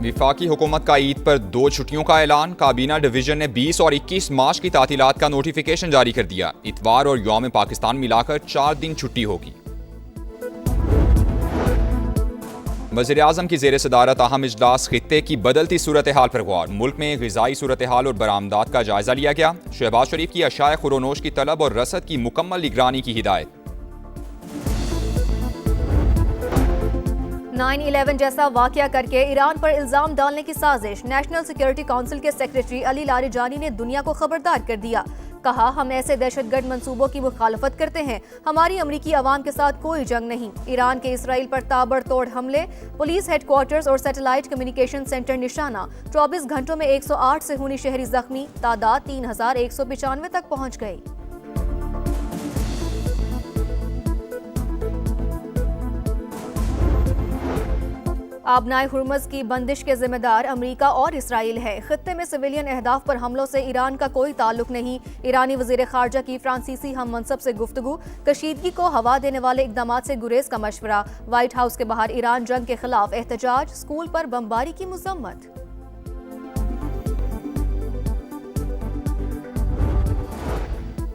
विफाकी हुकूमत का ईद पर 2 छुट्टियों का ऐलान। काबीना डिवीजन ने 20 और 21 मार्च की तातीलात का नोटिफिकेशन जारी कर दिया। इतवार और यौम पाकिस्तान मिलाकर 4 दिन छुट्टी होगी। वज़ीर आज़म की ज़ेर सदारत अहम इजलास खित्ते की बदलती सूरत हाल पर गौर। मुल्क में ग़िज़ाई सूरत हाल और बरामदात का जायजा लिया गया। शहबाज शरीफ की अशाए खुरोनोश की तलब और रसद की मुकम्मल निगरानी की हिदायत। 9/11 जैसा वाकया करके ईरान पर इल्जाम डालने की साजिश। नेशनल सिक्योरिटी काउंसिल के सेक्रेटरी अली लारिजानी ने दुनिया को खबरदार कर दिया। कहा, हम ऐसे दहशतगर्द मंसूबों की मुखालफत करते हैं। हमारी अमरीकी अवाम के साथ कोई जंग नहीं। ईरान के इसराइल पर ताबड़तोड़ हमले, पुलिस हेडक्वार्टर्स और सैटेलाइट कम्युनिकेशन सेंटर निशाना। 24 घंटों में 108 से हुनी शहरी जख्मी, तादाद 3195 तक पहुंच गई। आबनाए हुर्मुज़ की बंदिश के जिम्मेदार अमरीका और इसराइल है। खित्ते में सिविलियन अहदाफ पर हमलों से ईरान का कोई ताल्लुक नहीं। ईरानी वज़ीर ख़ारजा की फ्रांसीसी हम मनसब से गुफ्तगू। कशीदगी को हवा देने वाले इक़दामात से गुरेज का मशवरा। व्हाइट हाउस के बाहर ईरान जंग के खिलाफ एहतजाज। स्कूल पर बमबारी की मज़म्मत।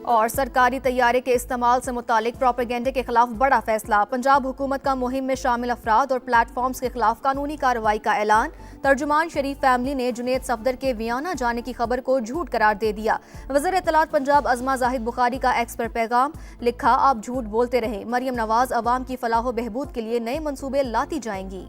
और सरकारी तैयारे के इस्तेमाल से मुतालिक प्रोपेगेंडे के खिलाफ बड़ा फैसला। पंजाब हुकूमत का मुहिम में शामिल अफराद और प्लेटफॉर्म्स के खिलाफ कानूनी कार्रवाई का ऐलान। तर्जुमान शरीफ फैमिली ने जुनेद सफदर के वियना जाने की खबर को झूठ करार दे दिया। वज़ीर इत्तलात पंजाब अज़मा जाहिद बुखारी का एक्स पर पैगाम लिखा, आप झूठ बोलते रहे। मरियम नवाज अवाम की फलाह बहबूद के लिए नए मंसूबे लाती जाएंगी।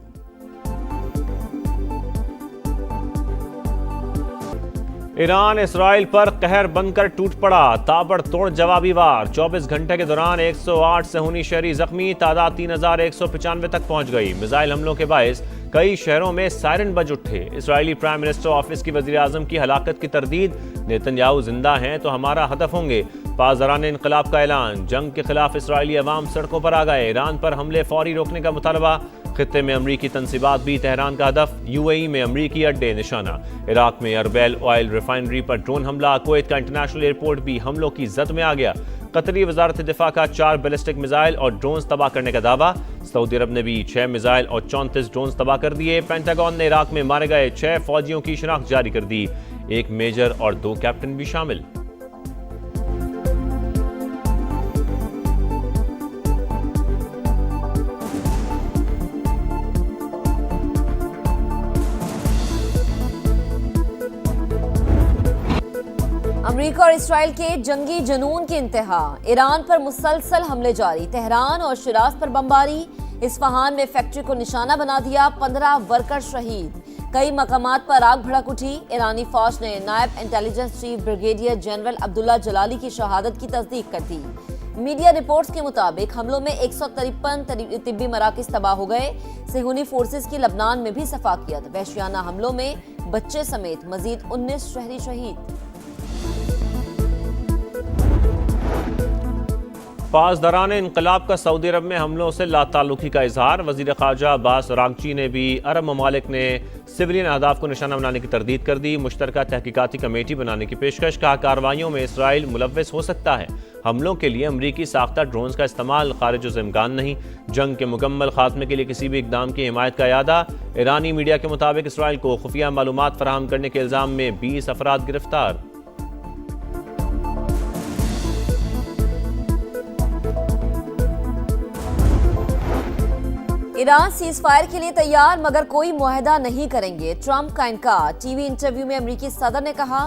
ईरान इसराइल पर कहर बनकर टूट पड़ा। ताबड़तोड़ जवाबी वार। 24 घंटे के दौरान 108 से हुनी शहरी जख्मी, तादाद 3195 तक पहुंच गई। मिसाइल हमलों के बायस कई शहरों में सायरन बज उठे। इसराइली प्राइम मिनिस्टर ऑफिस की वज़ीर आज़म की हलाकत की तरदीद। नेतन्याहू जिंदा हैं तो हमारा हदफ होंगे। पासदारान इनकलाब का ऐलान। जंग के खिलाफ इसराइली अवाम सड़कों पर आ गए। ईरान पर हमले फौरी रोकने का मुतालबा। खित्ते में अमरीकी तनसीबात भी तेहरान का हदफ। यूएई में अमरीकी अड्डे निशाना। इराक में अरबेल ऑयल रिफाइनरी पर ड्रोन हमला। कुवैत का इंटरनेशनल एयरपोर्ट भी हमलों की जद में आ गया। कतरी वजारत दिफा का 4 बैलिस्टिक मिसाइल और ड्रोन तबाह करने का दावा। सऊदी अरब ने भी 6 मिसाइल और 34 ड्रोन तबाह कर दिए। पेंटागन ने इराक में मारे गए 6 फौजियों की शिनाख्त जारी कर दी। 1 मेजर और 2 कैप्टन भी शामिल। अमेरिका और इसराइल के जंगी जुनून की इंतहा। ईरान पर मुसलसल हमले जारी। तेहरान और शिराज पर बमबारी। इस्फहान में फैक्ट्री को निशाना बना दिया। 15 वर्कर शहीद। कई मकामात पर आग भड़क उठी। ईरानी फौज ने नायब intelligence chief brigadier general Abdullah Jalali की शहादत की तस्दीक कर दी। मीडिया रिपोर्ट्स के मुताबिक हमलों में 153 तिब्बी मराकज़ तबाह हो गए। सेहूनी फोर्सेस की लबनान में भी सफाकियत। वहशियाना हमलों में बच्चे समेत मजीद 19 शहरी शहीद। पासदारान इनकलाब का सऊदी अरब में हमलों से लाताल्लुकी का इजहार। वज़ीर ख़ारजा अब्बास अरागची ने भी अरब ममालिक ने सिविलियन अहदाफ को निशाना बनाने की तरदीद कर दी। मुश्तरका तहकीकाती कमेटी बनाने की पेशकश। कहा, कार्रवाइयों में इसराइल मुलव्वस हो सकता है। हमलों के लिए अमरीकी साख्ता ड्रोन्स का इस्तेमाल खारिज इम्कान नहीं। जंग के मुकम्मल खात्मे के लिए किसी भी इकदाम की हिमायत का इरादा। ईरानी मीडिया के मुताबिक इसराइल को खुफिया मालूमात फराहम करने के इल्ज़ाम में 20 अफराद गिरफ्तार। ईरान सीज फायर के लिए तैयार मगर कोई मुआहदा नहीं करेंगे। ट्रंप का इनकार। टीवी इंटरव्यू में अमरीकी सदर ने कहा,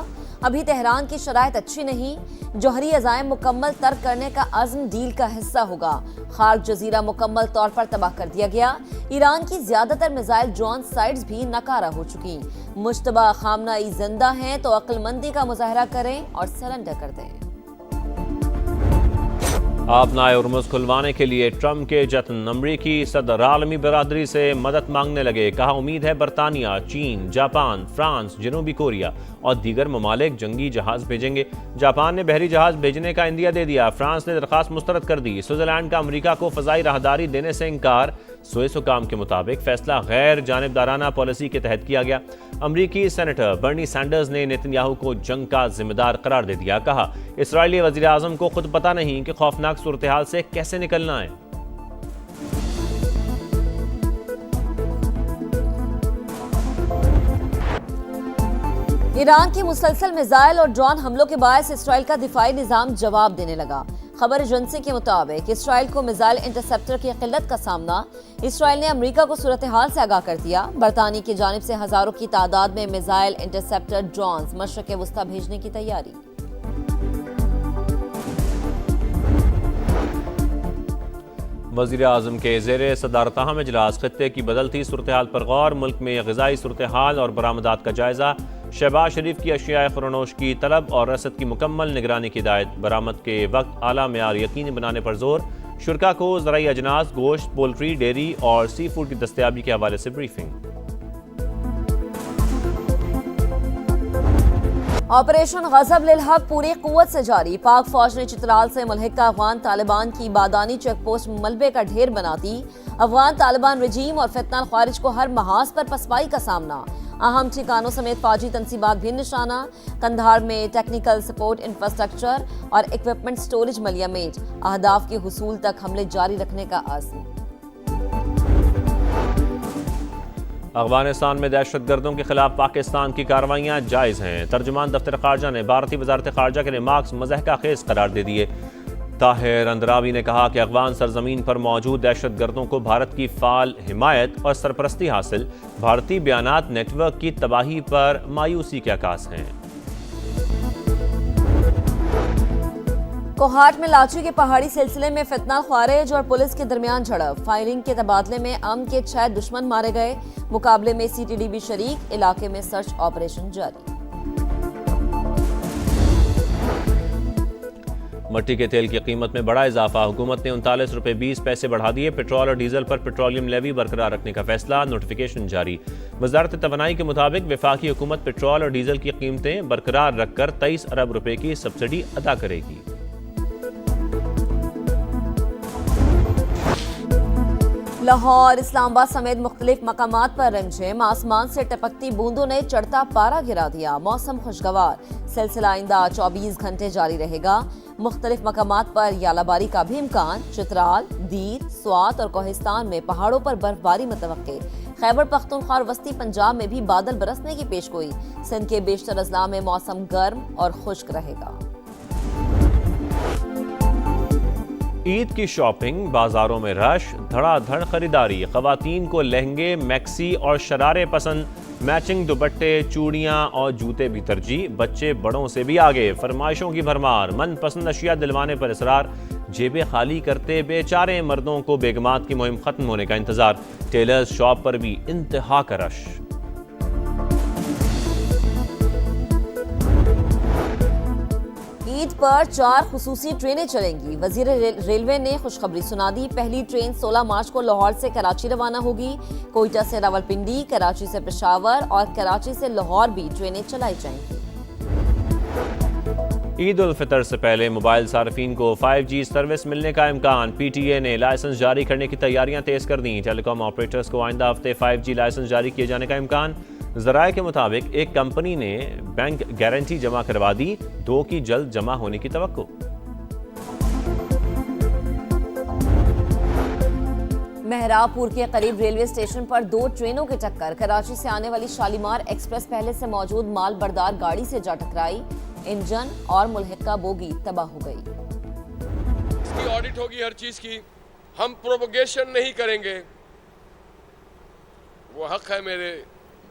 अभी तेहरान की शराइत अच्छी नहीं। जौहरी अज़ाइम मुकम्मल तर्क करने का अज़्म डील का हिस्सा होगा। खार्क जजीरा मुकम्मल तौर पर तबाह कर दिया गया। ईरान की ज्यादातर मिसाइल ड्रोन साइट्स भी नकारा हो चुकी। मुश्तबा खामनाई जिंदा हैं तो अक्लमंदी का मुजाहरा करें और सरेंडर कर दें। आबनाए हुर्मुज़ खुलवाने के लिए ट्रंप के जत्न। अमरीकी सदर आलमी बरादरी से मदद मांगने लगे। कहा, उम्मीद है बरतानिया, चीन, जापान, फ्रांस, जनूबी कोरिया और दीगर ममालिक जंगी जहाज भेजेंगे। जापान ने बहरी जहाज भेजने का इंदिया दे दिया। फ्रांस ने दरखास्त मुस्तरद कर दी। स्विट्जरलैंड का अमरीका को फ़ज़ाई राहदारी देने से इनकार। सुएज़ हुकाम के मुताबिक फैसला गैर जानिबदाराना पॉलिसी के तहत किया गया। अमरीकी सेनेटर बर्नी सैंडर्स ने नेतन्याहू को जंग का जिम्मेदार करार दे दिया। कहा, इसराइली वज़ीर आज़म को खुद पता नहीं कि खौफनाक सूरत हाल से कैसे निकलना है। ईरान के मुसलसल मिसाइल और ड्रोन हमलों के बायस इसराइल का दिफाई निजाम जवाब देने लगा। खबर एजेंसी के मुताबिक इसराइल को मिसाइल इंटरसेप्टर की किल्लत का सामना। इसराइल ने अमेरिका को सूरत हाल से आगाह कर दिया। बरतानिया की जानिब से हजारों की तादाद में मिसाइल इंटरसेप्टर ड्रोन मशरक वस्ता भेजने की तैयारी। वज़ीर आज़म के ज़ेरे सदारत अहम इजलास खित्ते की बदलती सूरत हाल पर गौर, मुल्क में ग़िज़ाई सूरत हाल और बरामदात का जायज़ा। शहबाज शरीफ की अशिया खुरोनोश की तलब और रसद की मुकम्मल निगरानी की हिदायत। बरामद के वक्त आला मेयार यकीनी बनाने पर जोर। शुरका को ज़राई अजनास, गोश्त, पोल्ट्री, डेयरी और सी फूड की दस्तयाबी के हवाले से ब्रीफिंग। ऑपरेशन गज़ब लिल हक पूरी कुव्वत से जारी। पाक फौज ने चित्राल से मुल्हिका अफगान तालिबान की बादानी चेक पोस्ट मलबे का ढेर बना दी। अफगान तालिबान रजीम और फितना खारिज को हर महाज पर पसपाई का सामना। अहम ठिकानों समेत फौजी तनसीबात भी निशाना। कंधार में टेक्निकल सपोर्ट इंफ्रास्ट्रक्चर और इक्विपमेंट स्टोरेज मलियामेट। अहदाफ के हुसूल तक हमले जारी रखने का आज़म। अफगानिस्तान में दहशतगर्दों के खिलाफ पाकिस्तान की कार्रवाइयाँ जायज़ हैं। तर्जुमान दफ्तर खारजा ने भारतीय वजारत खारजा के रिमार्क्स मज़हका खेज करार दे दिए। ताहिर अंद्रावी ने कहा कि अफगान सरजमीन पर मौजूद दहशतगर्दों को भारत की फाल हिमायत और सरपरस्ती हासिल। भारतीय बयानात नेटवर्क की तबाही पर मायूसी के अकास हैं। कोहाट में लाची के पहाड़ी सिलसिले में फितना खारिज और पुलिस के दरमियान झड़प। फायरिंग के तबादले में अमन के 6 दुश्मन मारे गए। मुकाबले में सीटीडीबी शरीक। इलाके में सर्च ऑपरेशन जारी। मट्टी के तेल की कीमत में बड़ा इजाफा। हुकूमत ने 39 रुपये 20 पैसे बढ़ा दिए। पेट्रोल और डीजल पर पेट्रोलियम लेवी बरकरार रखने का फैसला। नोटिफिकेशन जारी। वजारत तवानाई के मुताबिक वफाकी हुकूमत पेट्रोल और डीजल की कीमतें बरकरार रखकर 23 अरब रुपए की सब्सिडी अदा करेगी। लाहौर, इस्लामाबाद समेत मुख्तलिफ मकामात पर रिमझिम। आसमान से टपकती बूंदों ने चढ़ता पारा गिरा दिया। मौसम खुशगवार। सिलसिला आइंदा 24 घंटे जारी रहेगा। मुख्तलिफ मकामात पर यालाबारी का भी इम्कान। चित्राल, दीर, स्वात और कोहिस्तान में पहाड़ों पर बर्फबारी मुतवक्के। खैबर पख्तूनख्वा और वस्ती पंजाब में भी बादल बरसने की पेशगोई। सिंध के बेशतर अजला में मौसम गर्म और खुश्क रहेगा। ईद की शॉपिंग, बाजारों में रश, धड़ाधड़ खरीदारी। खवातीन को लहंगे, मैक्सी और शरारे पसंद। मैचिंग दुपट्टे, चूड़ियां और जूते भी तरजीह। बच्चे बड़ों से भी आगे। फरमाइशों की भरमार। मनपसंद अशिया दिलवाने पर इसरार। जेबें खाली करते बेचारे मर्दों को बेगमात की मुहिम खत्म होने का इंतजार। टेलर्स शॉप पर भी इंतहा का रश। ईद पर 4 खुसूसी ट्रेनें चलेंगी। वजीर रेलवे ने खुशखबरी सुना दी। पहली ट्रेन 16 मार्च को लाहौर से कराची रवाना होगी। कोयटा से रावलपिंडी, कराची से पेशावर और कराची से लाहौर भी ट्रेनें चलाई जाएंगी। ईद उल फितर से पहले मोबाइल सार्फिन को 5G सर्विस मिलने का इम्कान। PTA ने लाइसेंस जारी करने की तैयारियां तेज कर दी। टेलीकॉम ऑपरेटर्स को आइंदा हफ्ते 5G लाइसेंस जारी किए जाने का इम्कान। ज़राए के मुताबिक एक कंपनी ने बैंक गारंटी जमा करवा दी। 2 की जल्द जमा होने की तवक्को। मेहराबपुर के करीब रेलवे स्टेशन पर 2 ट्रेनों की टक्कर। कराची से आने वाली शालीमार एक्सप्रेस पहले से मौजूद माल बरदार गाड़ी से जा टकराई। इंजन और मुल्हिका बोगी तबाह हो गई। इसकी ऑडिट होगी हर चीज की। हम प्रोपोगेशन नहीं करेंगे। वो हक है मेरे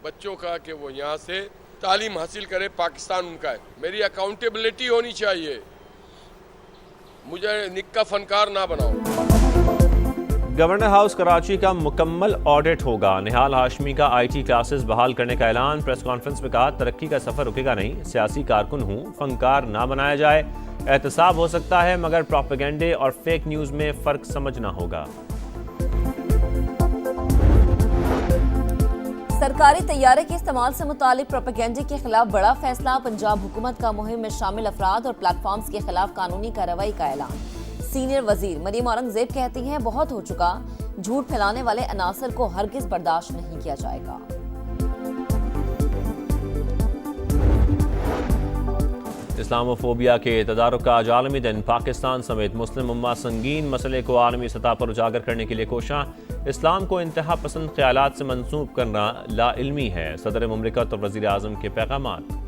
बच्चों का कि वो यहाँ से तालीम हासिल करे। पाकिस्तान उनका है। मेरी अकाउंटेबिलिटी होनी चाहिए। मुझे निक्का फनकार ना बनाओ। गवर्नर हाउस कराची का मुकम्मल ऑडिट होगा। निहाल हाशमी का IT क्लासेस बहाल करने का ऐलान। प्रेस कॉन्फ्रेंस में कहा, तरक्की का सफर रुकेगा नहीं। सियासी कारकुन हूँ, फनकार ना बनाया जाए। एहतसाब हो सकता है मगर प्रोपेगेंडे और फेक न्यूज में फर्क समझना होगा। सरकारी तैयारे के इस्तेमाल से मुतालिक प्रोपेगेंडे के खिलाफ बड़ा फैसला। पंजाब हुकूमत का मुहिम में शामिल अफराद और प्लेटफॉर्म्स के खिलाफ कानूनी कार्रवाई का ऐलान। सीनियर वजीर मरीम औरंगजेब कहती हैं, बहुत हो चुका। झूठ फैलाने वाले अनासर को हरगिज बर्दाश्त नहीं किया जाएगा। इस्लामोफोबिया के तदारुक का आज आलमी दिन। पाकिस्तान समेत मुस्लिम उम्मा संगीन मसले को आलमी सतह पर उजागर करने के लिए कोशां। इस्लाम को इंतहा पसंद ख्यालात से मंसूब करना लाइल्मी है। सदर मुमलिकत और वज़ीर आज़म के पैगामात।